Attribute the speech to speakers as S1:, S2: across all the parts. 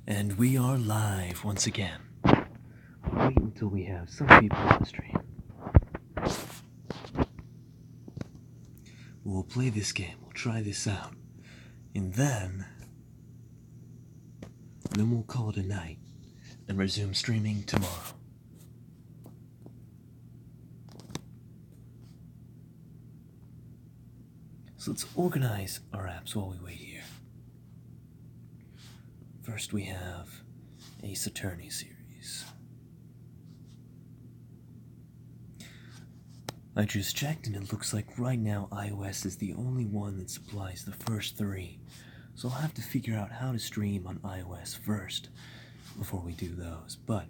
S1: And we are live once again. Wait until we have some people on the stream. We'll play this game, we'll try this out. And then we'll call it a night and resume streaming tomorrow. So let's organize our apps while we wait here. First we have Ace Attorney series. I just checked and it looks like right now iOS is the only one that supplies the first three. So I'll have to figure out how to stream on iOS first before we do those. But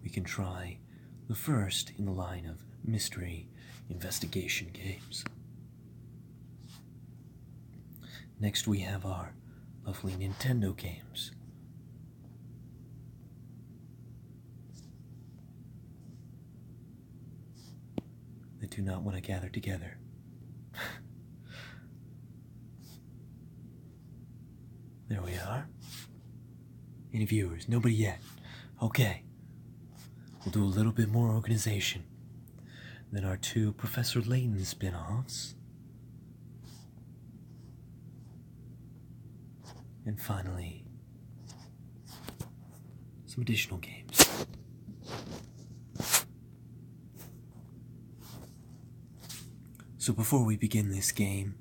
S1: we can try the first in the line of mystery investigation games. Next we have our lovely Nintendo games. They do not want to gather together. There we are. Any viewers? Nobody yet. Okay. We'll do a little bit more organization. Then our two Professor Layton spin-offs. And finally, some additional games. So before we begin this game,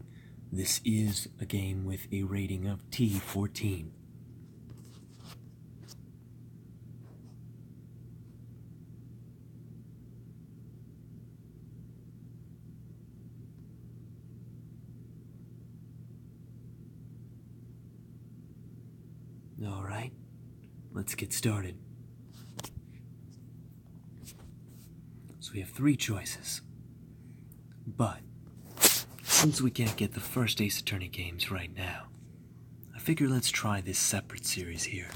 S1: this is a game with a rating of T14. Alright, let's get started. So we have three choices. But since we can't get the first Ace Attorney games right now, I figure let's try this separate series here.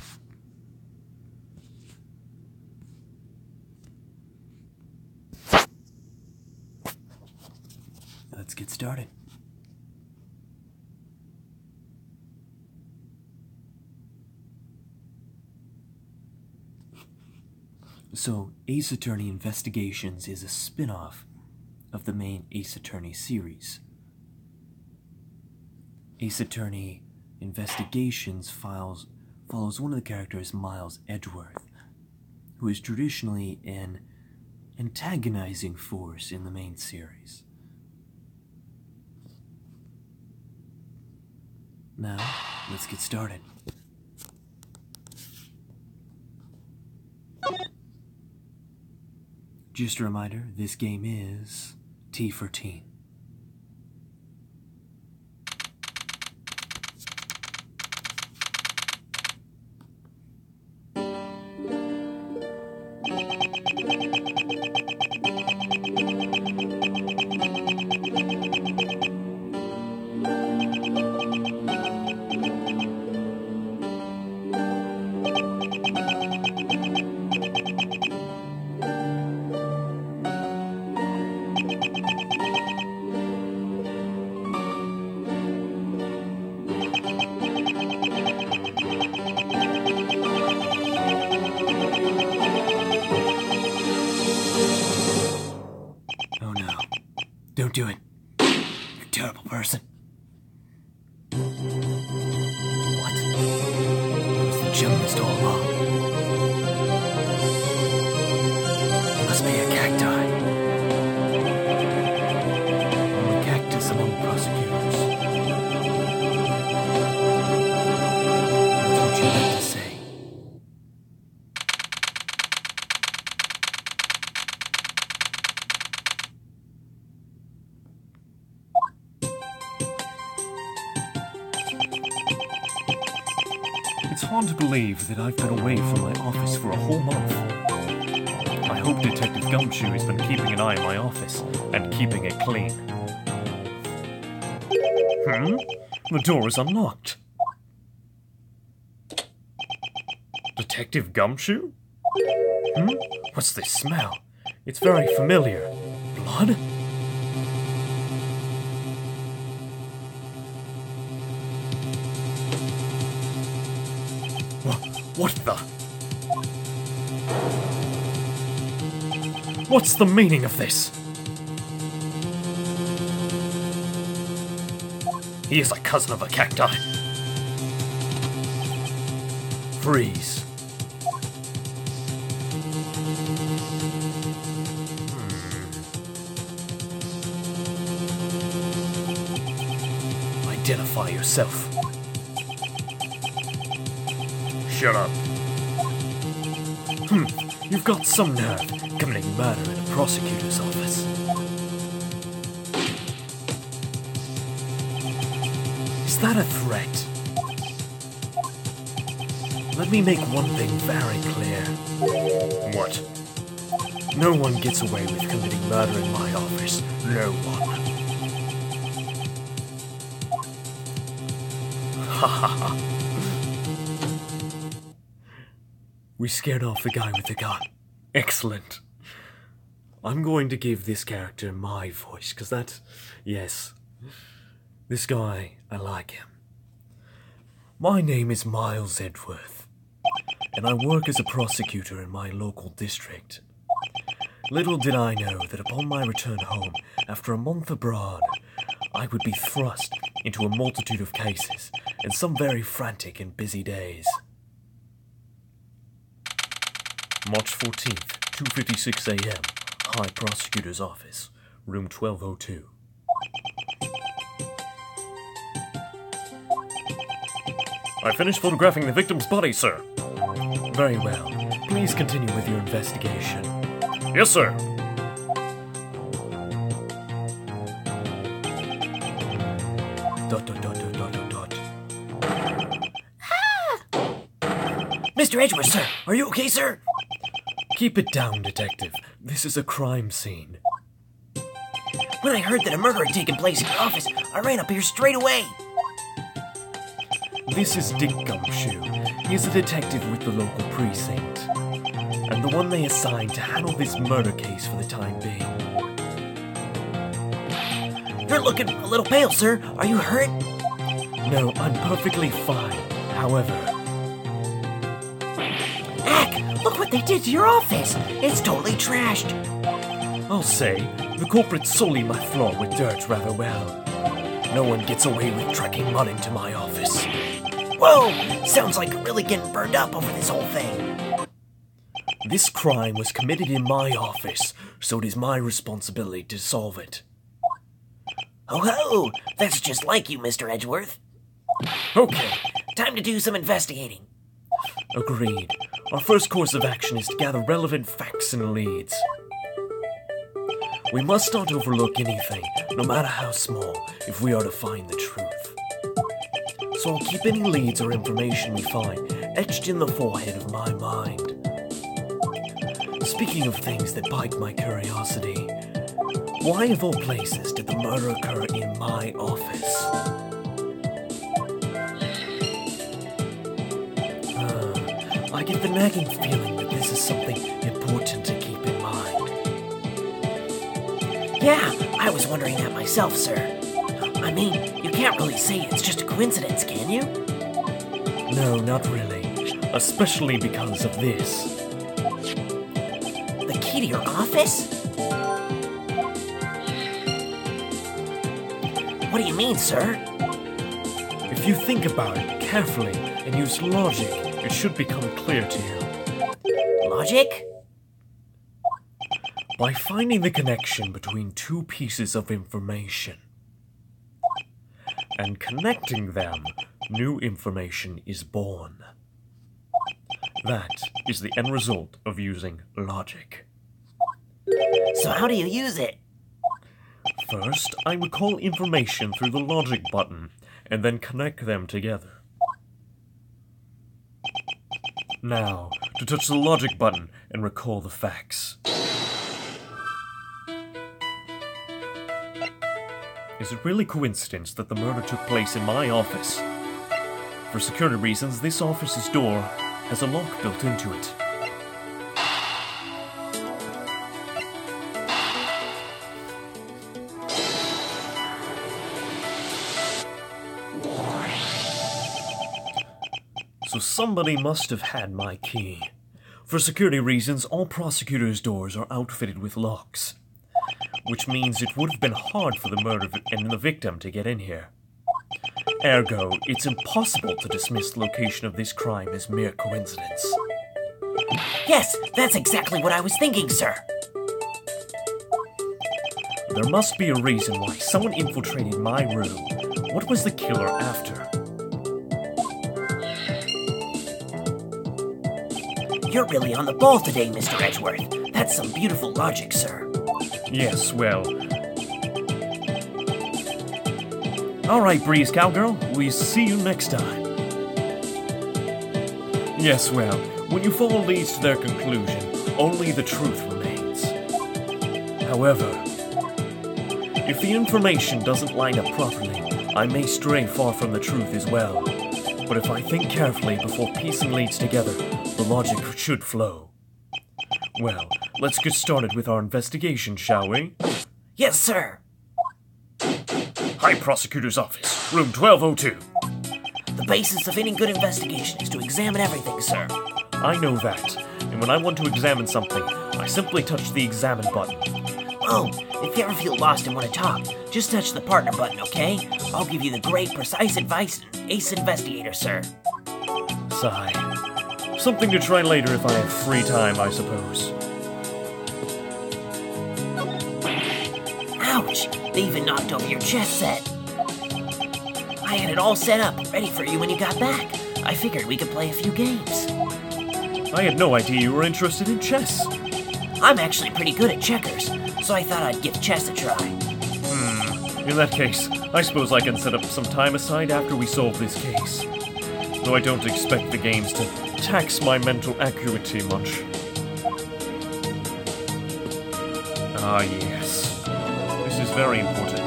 S1: Let's get started. So, Ace Attorney Investigations is a spin-off of the main Ace Attorney series. Ace Attorney Investigations follows one of the characters, Miles Edgeworth, who is traditionally an antagonizing force in the main series. Now, let's get started. Just a reminder, this game is T14. Don't do it. You're a terrible person. What? It was the gymnast all along. It must be a cacti. Only cactus among prosecutors. That's what you meant to say. It's hard to believe that I've been away from my office for a whole month. I hope Detective Gumshoe has been keeping an eye on my office and keeping it clean. The door is unlocked. Detective Gumshoe? What's this smell? It's very familiar. Blood? What the? What's the meaning of this? He is a cousin of a cacti. Freeze. Identify yourself. Shut up. You've got some nerve committing murder in a prosecutor's office. Is that a threat? Let me make one thing very clear. What? No one gets away with committing murder in my office. No one. Ha ha ha. We scared off the guy with the gun. Excellent. I'm going to give this character my voice, because that's... Yes. This guy, I like him. My name is Miles Edgeworth, and I work as a prosecutor in my local district. Little did I know that upon my return home, after a month abroad, I would be thrust into a multitude of cases, and some very frantic and busy days. March 14th, 2:56 a.m., High Prosecutor's Office, Room 1202. I finished photographing the victim's body, sir. Very well. Please continue with your investigation. Yes, sir.
S2: Mr. Edgeworth, sir, are you okay, sir?
S1: Keep it down, detective. This is a crime scene.
S2: When I heard that a murder had taken place in your office, I ran up here straight away.
S1: This is Dick Gumshoe. He's a detective with the local precinct, and the one they assigned to handle this murder case for the time being.
S2: You're looking a little pale, sir. Are you hurt?
S1: No, I'm perfectly fine. However...
S2: Ack, look what they did to your office. It's totally trashed.
S1: I'll say, the culprit sullied my floor with dirt rather well. No one gets away with trucking mud into my office.
S2: Whoa! Sounds like you're really getting burned up over this whole thing.
S1: This crime was committed in my office, so it is my responsibility to solve it.
S2: Oh-ho! That's just like you, Mr. Edgeworth.
S1: Okay.
S2: Time to do some investigating.
S1: Agreed. Our first course of action is to gather relevant facts and leads. We must not overlook anything, no matter how small, if we are to find the truth. So I'll keep any leads or information we find etched in the forehead of my mind. Speaking of things that pique my curiosity, why of all places did the murder occur in my office? I get the nagging feeling that this is something important to keep in mind.
S2: Yeah, I was wondering that myself, sir. I mean, you can't really say it's just a coincidence, can you?
S1: No, not really. Especially because of this.
S2: The key to your office? What do you mean, sir?
S1: If you think about it carefully and use logic, it should become clear to you.
S2: Logic?
S1: By finding the connection between two pieces of information and connecting them, new information is born. That is the end result of using logic.
S2: So how do you use it?
S1: First, I recall information through the logic button, and then connect them together. Now, to touch the logic button and recall the facts. Is it really coincidence that the murder took place in my office? For security reasons, this office's door has a lock built into it. So So somebody must have had my key. For security reasons, all prosecutors' doors are outfitted with locks, which means it would have been hard for the murder and the victim to get in here. Ergo, it's impossible to dismiss the location of this crime as mere coincidence.
S2: Yes, that's exactly what I was thinking, sir.
S1: There must be a reason why someone infiltrated my room. What was the killer after?
S2: You're really on the ball today, Mr. Edgeworth. That's some beautiful logic, sir.
S1: Yes, well... Alright, Breeze Cowgirl, we'll see you next time. Yes, well, when you follow leads to their conclusion, only the truth remains. However, if the information doesn't line up properly, I may stray far from the truth as well. But if I think carefully before piecing leads together, the logic should flow. Well, let's get started with our investigation, shall we?
S2: Yes, sir.
S1: High Prosecutor's Office, room 1202.
S2: The basis of any good investigation is to examine everything, sir.
S1: I know that, and when I want to examine something, I simply touch the examine button.
S2: Oh, if you ever feel lost and want to talk, just touch the partner button, okay? I'll give you the great, precise advice and ace investigator, sir.
S1: Sigh. Something to try later if I have free time, I suppose.
S2: Ouch! They even knocked over your chess set. I had it all set up, ready for you when you got back. I figured we could play a few games.
S1: I had no idea you were interested in chess.
S2: I'm actually pretty good at checkers, so I thought I'd give chess a try.
S1: In that case, I suppose I can set up some time aside after we solve this case. Though I don't expect the games to tax my mental acuity much. Ah, yes. This is very important.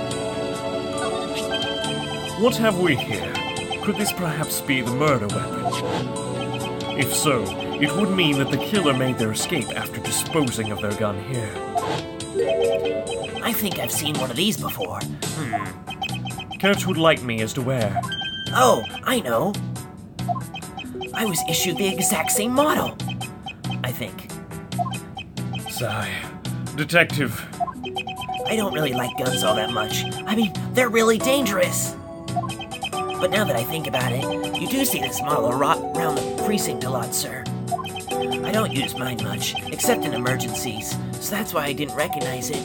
S1: What have we here? Could this perhaps be the murder weapon? If so, it would mean that the killer made their escape after disposing of their gun here.
S2: I think I've seen one of these before.
S1: Care to enlighten me as to where?
S2: Oh, I know. I was issued the exact same model. I think.
S1: Sigh. Detective.
S2: I don't really like guns all that much. I mean, they're really dangerous. But now that I think about it, you do see this model around the precinct a lot, sir. I don't use mine much, except in emergencies, so that's why I didn't recognize it.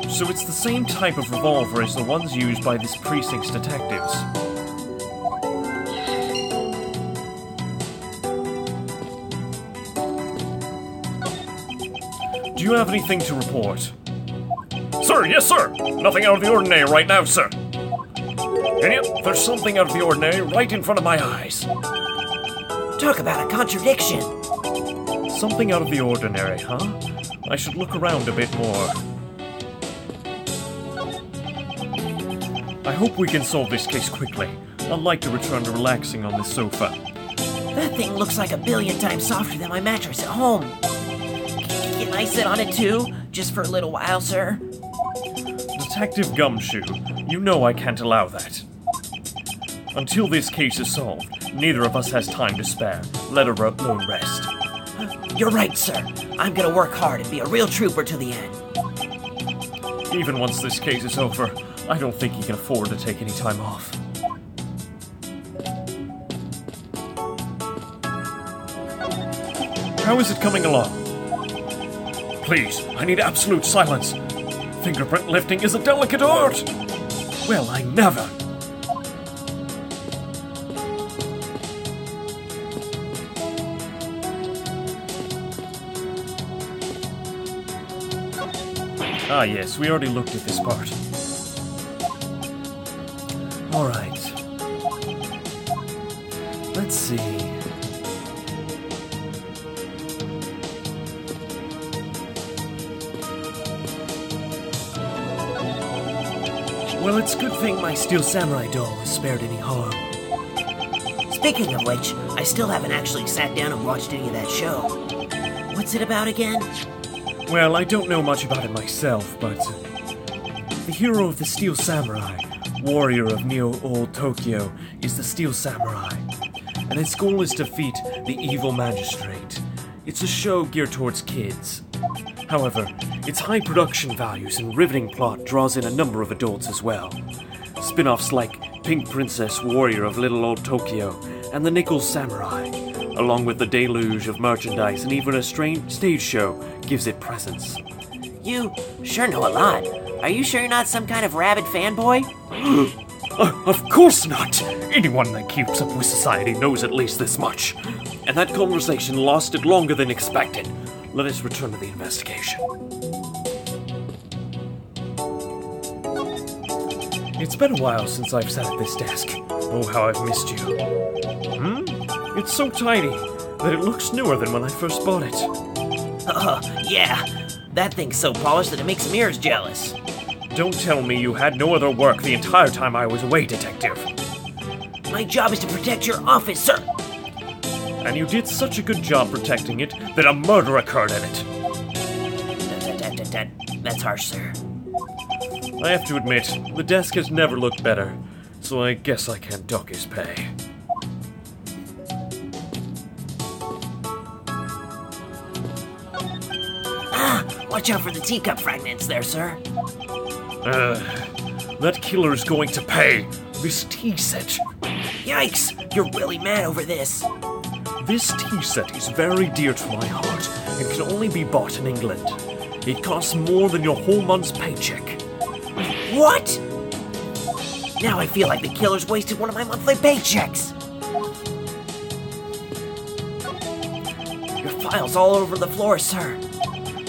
S1: So it's the same type of revolver as the ones used by this precinct's detectives. Do you have anything to report? Sir, yes, sir! Nothing out of the ordinary right now, sir. And yet, there's something out of the ordinary right in front of my eyes.
S2: Talk about a contradiction.
S1: Something out of the ordinary, huh? I should look around a bit more. I hope we can solve this case quickly. I'd like to return to relaxing on this sofa.
S2: That thing looks like a billion times softer than my mattress at home. Can I sit on it too? Just for a little while, sir?
S1: Detective Gumshoe, you know I can't allow that. Until this case is solved, neither of us has time to spare, let alone rest.
S2: You're right, sir. I'm gonna work hard and be a real trooper to the end.
S1: Even once this case is over, I don't think he can afford to take any time off. How is it coming along? Please, I need absolute silence. Fingerprint lifting is a delicate art. Well, I never. Ah, yes, we already looked at this part. Alright. Let's see. Well, it's a good thing my Steel Samurai doll was spared any harm.
S2: Speaking of which, I still haven't actually sat down and watched any of that show. What's it about again?
S1: Well, I don't know much about it myself, but the hero of the Steel Samurai, warrior of Neo Old Tokyo, is the Steel Samurai. and its goal is to defeat the evil magistrate. It's a show geared towards kids. However, its high production values and riveting plot draws in a number of adults as well. Spin-offs like Pink Princess Warrior of Little Old Tokyo and The Nickel Samurai, along with the deluge of merchandise and even a strange stage show, gives it presence.
S2: You sure know a lot. Are you sure you're not some kind of rabid fanboy?
S1: Of course not! Anyone that keeps up with society knows at least this much. And that conversation lasted longer than expected. Let us return to the investigation. It's been a while since I've sat at this desk. Oh, how I've missed you. It's so tiny that it looks newer than when I first bought it.
S2: Yeah. That thing's so polished that it makes mirrors jealous.
S1: Don't tell me you had no other work the entire time I was away, Detective.
S2: My job is to protect your office, sir.
S1: And you did such a good job protecting it that a murder occurred in it.
S2: That's harsh, sir.
S1: I have to admit, the desk has never looked better, so I guess I can't dock his pay.
S2: Watch out for the teacup fragments there, sir.
S1: That killer's going to pay. This tea set.
S2: Yikes! You're really mad over this.
S1: This tea set is very dear to my heart and can only be bought in England. It costs more than your whole month's paycheck.
S2: What? Now I feel like the killer's wasted one of my monthly paychecks. Your files all over the floor, sir.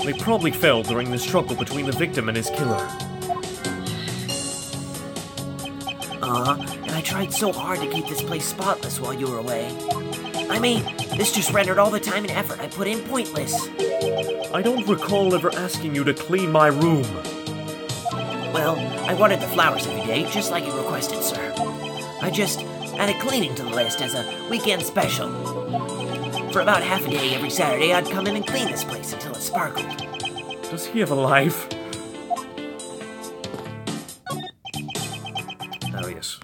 S1: They probably fell during the struggle between the victim and his killer.
S2: And I tried so hard to keep this place spotless while you were away. I mean, this just rendered all the time and effort I put in pointless.
S1: I don't recall ever asking you to clean my room.
S2: Well, I watered the flowers every day, just like you requested, sir. I just added cleaning to the list as a weekend special. For about half a day every Saturday, I'd come in and clean this place until it sparkled.
S1: Does he have a life? Oh, yes.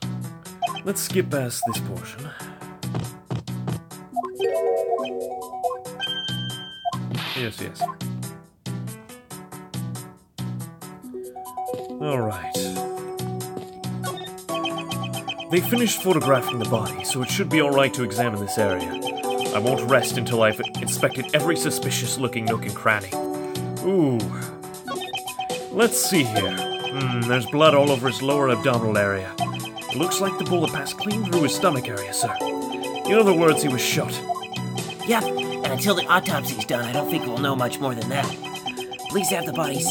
S1: Let's skip past this portion. Yes. Alright. They finished photographing the body, so it should be alright to examine this area. I won't rest until I've inspected every suspicious-looking nook and cranny. Ooh. Let's see here. There's blood all over his lower abdominal area. It looks like the bullet passed clean through his stomach area, sir. In other words, he was shot.
S2: Yep, and until the autopsy's done, I don't think we'll know much more than that. Please have the bodies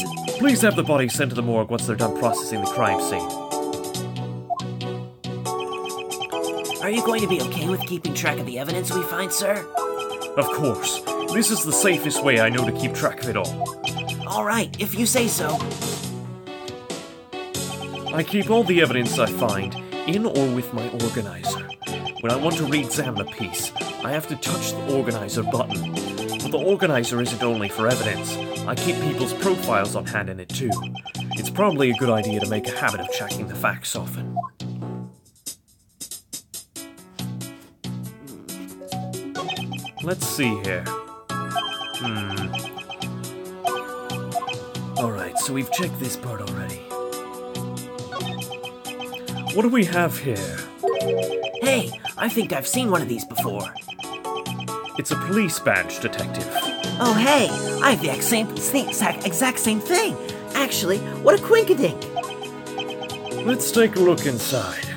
S1: sent to the morgue once they're done processing the crime scene.
S2: Are you going to be okay with keeping track of the evidence we find, sir?
S1: Of course. This is the safest way I know to keep track of it all.
S2: All right, if you say so.
S1: I keep all the evidence I find in or with my organizer. When I want to re-examine a piece, I have to touch the organizer button. But the organizer isn't only for evidence. I keep people's profiles on hand in it too. It's probably a good idea to make a habit of checking the facts often. Let's see here. Alright, so we've checked this part already. What do we have here?
S2: Hey, I think I've seen one of these before.
S1: It's a police badge, Detective.
S2: Oh, hey, I have the exact same thing. Actually, what a quinkadink.
S1: Let's take a look inside.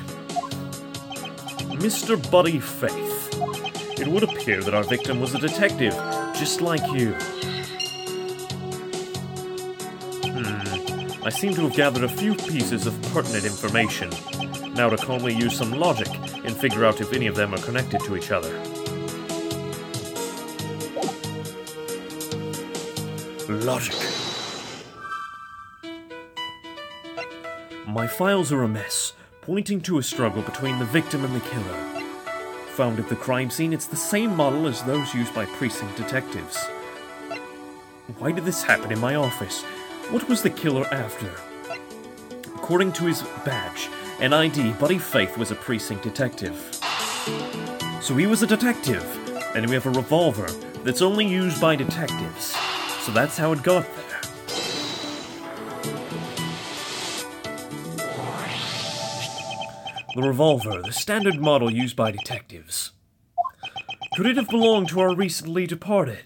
S1: Mr. Buddy Faith. It would appear that our victim was a detective, just like you. I seem to have gathered a few pieces of pertinent information. Now to calmly use some logic and figure out if any of them are connected to each other. Logic. My files are a mess, pointing to a struggle between the victim and the killer. Found at the crime scene, it's the same model as those used by precinct detectives. Why did this happen in my office? What was the killer after? According to his badge and ID, Buddy Faith was a precinct detective. So he was a detective, and we have a revolver that's only used by detectives. So that's how it got there. The revolver, the standard model used by detectives. Could it have belonged to our recently departed?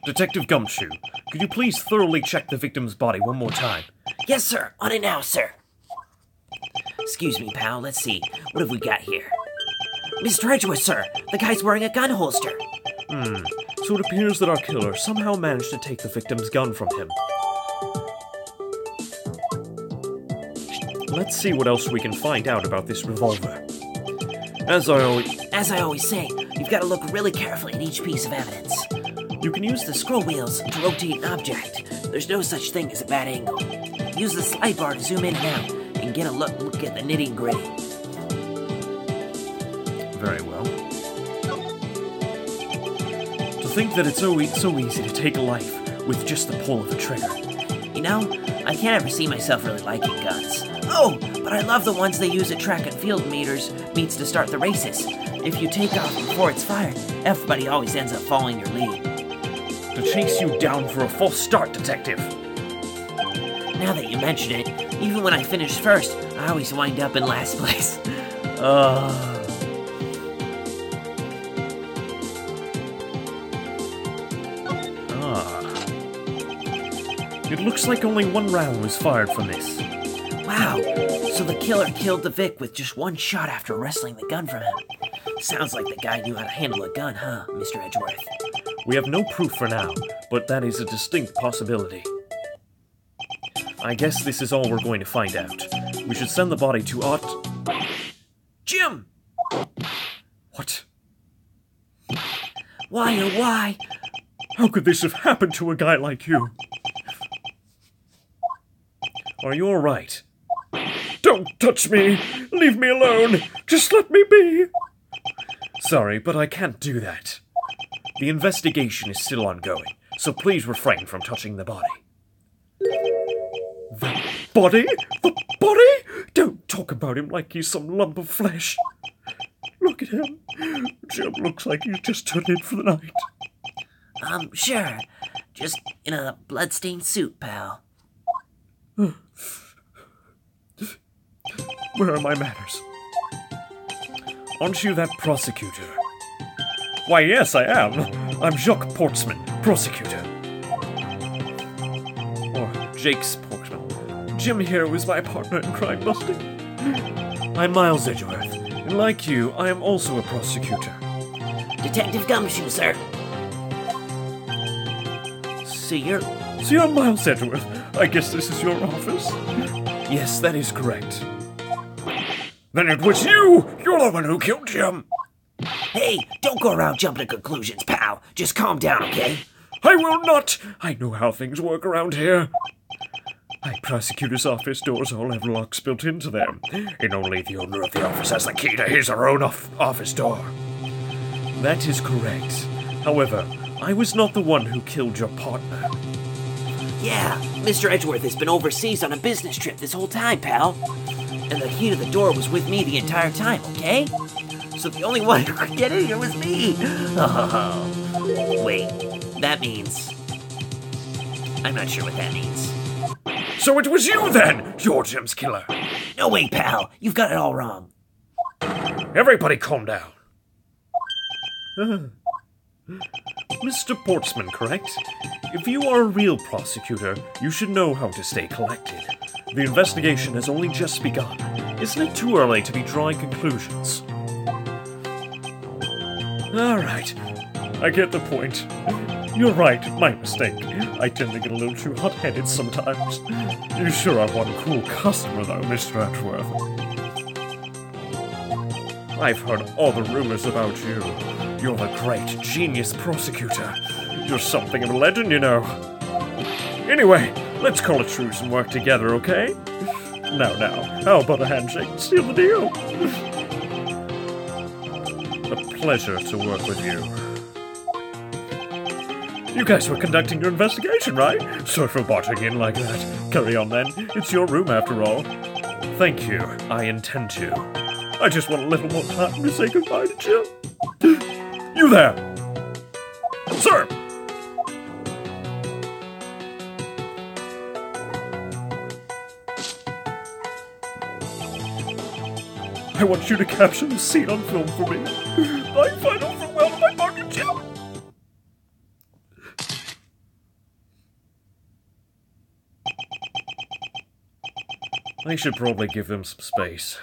S1: Detective Gumshoe, could you please thoroughly check the victim's body one more time?
S2: Yes, sir. On it now, sir. Excuse me, pal. Let's see. What have we got here? Mr. Edgeworth, sir. The guy's wearing a gun holster.
S1: So it appears that our killer somehow managed to take the victim's gun from him. Let's see what else we can find out about this revolver. As I always
S2: say, you've got to look really carefully at each piece of evidence. You can use the scroll wheels to rotate an object. There's no such thing as a bad angle. Use the slide bar to zoom in and out and get a look at the nitty-gritty.
S1: Very well. To think that it's so easy to take life with just the pull of a trigger.
S2: You know, I can't ever see myself really liking guns. Oh, but I love the ones they use at track and field meets to start the races. If you take off before it's fired, everybody always ends up following your lead.
S1: To chase you down for a false start, detective.
S2: Now that you mention it, even when I finish first, I always wind up in last place.
S1: It looks like only one round was fired from this.
S2: Wow, so the killer killed the Vic with just one shot after wresting the gun from him. Sounds like the guy knew how to handle a gun, huh, Mr. Edgeworth?
S1: We have no proof for now, but that is a distinct possibility. I guess this is all we're going to find out. We should send the body to
S2: Jim!
S1: What?
S2: Why, oh why?
S1: How could this have happened to a guy like you? Are you alright? Don't touch me! Leave me alone! Just let me be! Sorry, but I can't do that. The investigation is still ongoing, so please refrain from touching the body. The body? The body? Don't talk about him like he's some lump of flesh. Look at him. Jim looks like he's just turned in for the night.
S2: Sure. Just in a bloodstained suit, pal.
S1: Where are my manners? Aren't you that prosecutor? Why, yes, I am. I'm Jacques Portsman, prosecutor. Or Jake Portsman. Jim here was my partner in crime busting. I'm Miles Edgeworth, and like you, I am also a prosecutor.
S2: Detective Gumshoe, sir. So you're
S1: Miles Edgeworth. I guess this is your office? Yes, that is correct. Then it was you! You're the one who killed Jim!
S2: Hey, don't go around jumping to conclusions, pal. Just calm down, okay?
S1: I will not! I know how things work around here. My prosecutor's office doors all have locks built into them, and only the owner of the office has the key to his or own office door. That is correct. However, I was not the one who killed your partner.
S2: Yeah, Mr. Edgeworth has been overseas on a business trip this whole time, pal. And the key to the door was with me the entire time, okay? So the only one who could get in here was me. Oh, wait, that means... I'm not sure what that means.
S1: So it was you then! You're Jim's killer.
S2: No way, pal. You've got it all wrong.
S1: Everybody calm down. Mr. Portsman, correct? If you are a real prosecutor, you should know how to stay collected. The investigation has only just begun. Isn't it too early to be drawing conclusions? Alright, I get the point. You're right, my mistake. I tend to get a little too hot-headed sometimes. You sure are one cool customer, though, Mr. Edgeworth. I've heard all the rumors about you. You're the great, genius prosecutor. You're something of a legend, you know. Anyway, let's call a truce and work together, okay? Now, how about a handshake? Seal the deal. A pleasure to work with you. You guys were conducting your investigation, right? Sorry for barging in like that. Carry on then. It's your room after all. Thank you. I intend to.
S3: I just want a little more time to say goodbye to Jill. You there! Sir! I want you to capture this scene on film for me. My final farewell to my partner, Jill. I should probably give them some space.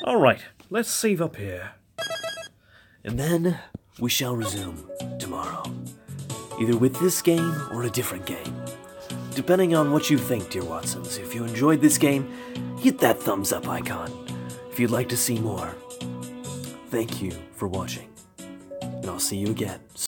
S3: Alright, let's save up here.
S1: And then we shall resume tomorrow. Either with this game or a different game. Depending on what you think, dear Watsons. If you enjoyed this game, hit that thumbs up icon. If you'd like to see more, thank you for watching. And I'll see you again.